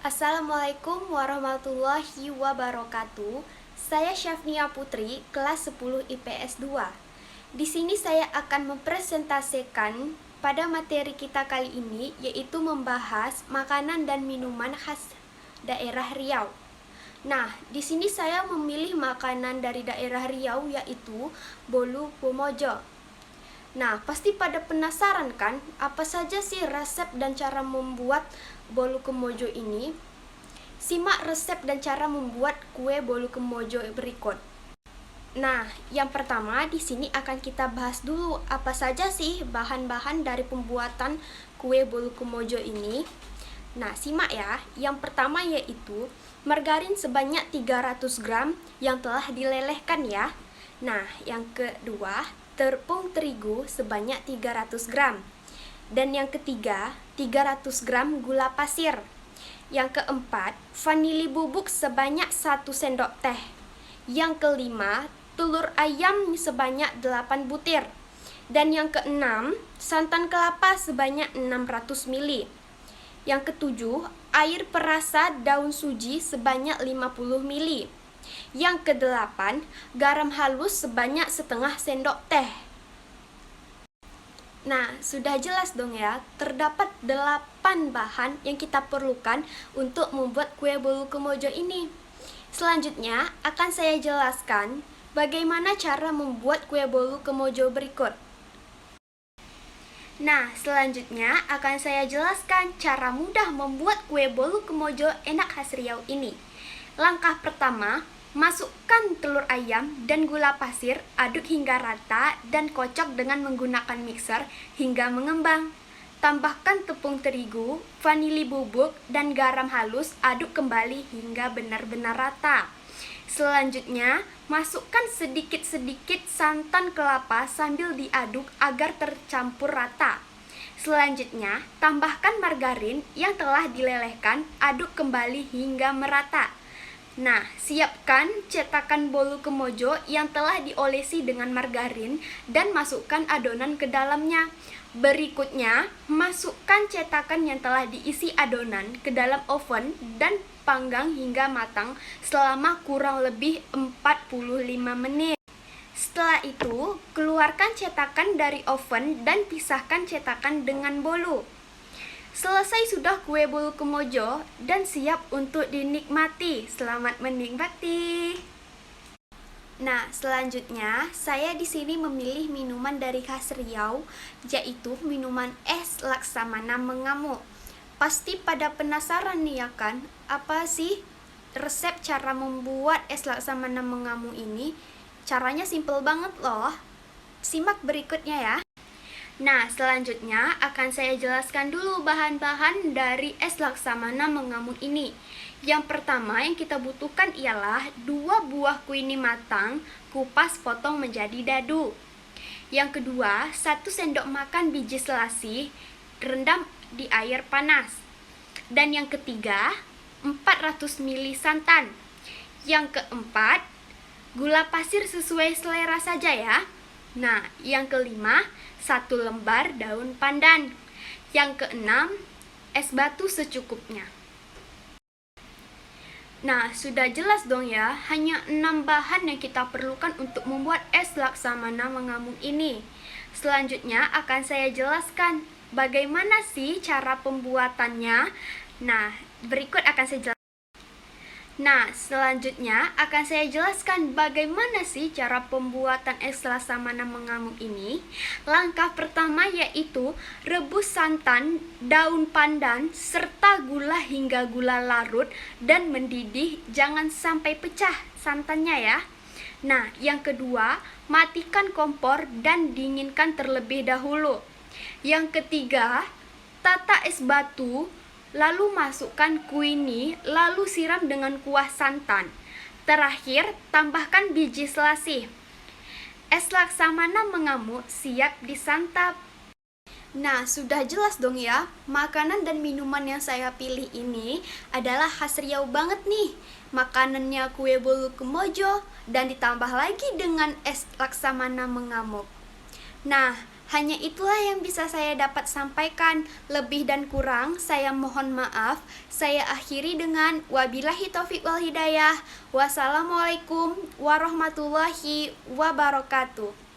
Assalamualaikum warahmatullahi wabarakatuh. Saya Syafnia Putri, kelas 10 IPS 2. Di sini saya akan mempresentasikan pada materi kita kali ini, yaitu membahas makanan dan minuman khas daerah Riau. Nah, di sini saya memilih makanan dari daerah Riau, yaitu bolu pomojo. Nah, pasti pada penasaran kan, apa saja sih resep dan cara membuat bolu kemojo ini? Simak resep dan cara membuat kue bolu kemojo berikut. Nah, yang pertama di sini akan kita bahas dulu apa saja sih bahan-bahan dari pembuatan kue bolu kemojo ini. Nah, simak ya. Yang pertama yaitu margarin sebanyak 300 gram yang telah dilelehkan ya. Nah, yang kedua, tepung terigu sebanyak 300 gram. Dan yang ketiga, 300 gram gula pasir. Yang keempat, vanili bubuk sebanyak 1 sendok teh. Yang kelima, telur ayam sebanyak 8 butir. Dan yang keenam, santan kelapa sebanyak 600 ml. Yang ketujuh, air perasa daun suji sebanyak 50 ml. Yang kedelapan, garam halus sebanyak setengah sendok teh. Nah, sudah jelas dong ya, terdapat 8 bahan yang kita perlukan untuk membuat kue bolu kemojo ini. Selanjutnya, akan saya jelaskan bagaimana cara membuat kue bolu kemojo berikut. Nah, selanjutnya akan saya jelaskan cara mudah membuat kue bolu kemojo enak khas Riau ini. Langkah pertama, masukkan telur ayam dan gula pasir, aduk hingga rata dan kocok dengan menggunakan mixer hingga mengembang. Tambahkan tepung terigu, vanili bubuk, dan garam halus, aduk kembali hingga benar-benar rata. Selanjutnya, masukkan sedikit-sedikit santan kelapa sambil diaduk agar tercampur rata. Selanjutnya, tambahkan margarin yang telah dilelehkan, aduk kembali hingga merata. Nah, siapkan cetakan bolu kemojo yang telah diolesi dengan margarin dan masukkan adonan ke dalamnya. Berikutnya, masukkan cetakan yang telah diisi adonan ke dalam oven dan panggang hingga matang selama kurang lebih 45 menit. Setelah itu, keluarkan cetakan dari oven dan pisahkan cetakan dengan bolu. Selesai sudah kue bolu kemojo dan siap untuk dinikmati. Selamat menikmati. Nah, selanjutnya saya di sini memilih minuman dari khas Riau, yaitu minuman es Laksamana mengamuk. Pasti pada penasaran nih ya kan, apa sih resep cara membuat es Laksamana mengamuk ini? Caranya simple banget loh. Simak berikutnya ya. Nah, selanjutnya akan saya jelaskan dulu bahan-bahan dari es Laksamana mengamuk ini. Yang pertama yang kita butuhkan ialah 2 buah kuini matang, kupas potong menjadi dadu. Yang kedua, 1 sendok makan biji selasih, rendam di air panas. Dan yang ketiga, 400 ml santan. Yang keempat, gula pasir sesuai selera saja ya. Nah, yang kelima, 1 lembar daun pandan. Yang keenam, es batu secukupnya. Nah, sudah jelas dong ya, hanya 6 bahan yang kita perlukan untuk membuat es Laksamana mengamuk ini. Selanjutnya akan saya jelaskan bagaimana sih cara pembuatannya. Nah, berikut akan saya jelaskan. Nah, selanjutnya akan saya jelaskan bagaimana sih cara pembuatan es Laksamana mengamuk ini. Langkah pertama yaitu rebus santan, daun pandan, serta gula hingga gula larut dan mendidih, jangan sampai pecah santannya ya. Nah, yang kedua, matikan kompor dan dinginkan terlebih dahulu. Yang ketiga, tata es batu, lalu masukkan kuini, lalu siram dengan kuah santan. Terakhir, tambahkan biji selasih. Es Laksamana mengamuk siap disantap. Nah, sudah jelas dong ya, makanan dan minuman yang saya pilih ini adalah khas Riau banget nih. Makanannya kue bolu kemojo dan ditambah lagi dengan es Laksamana mengamuk. Nah, Hanya itulah yang bisa saya dapat sampaikan. Lebih dan kurang saya mohon maaf. Saya akhiri dengan wabillahi taufik wal hidayah. Wassalamualaikum warahmatullahi wabarakatuh.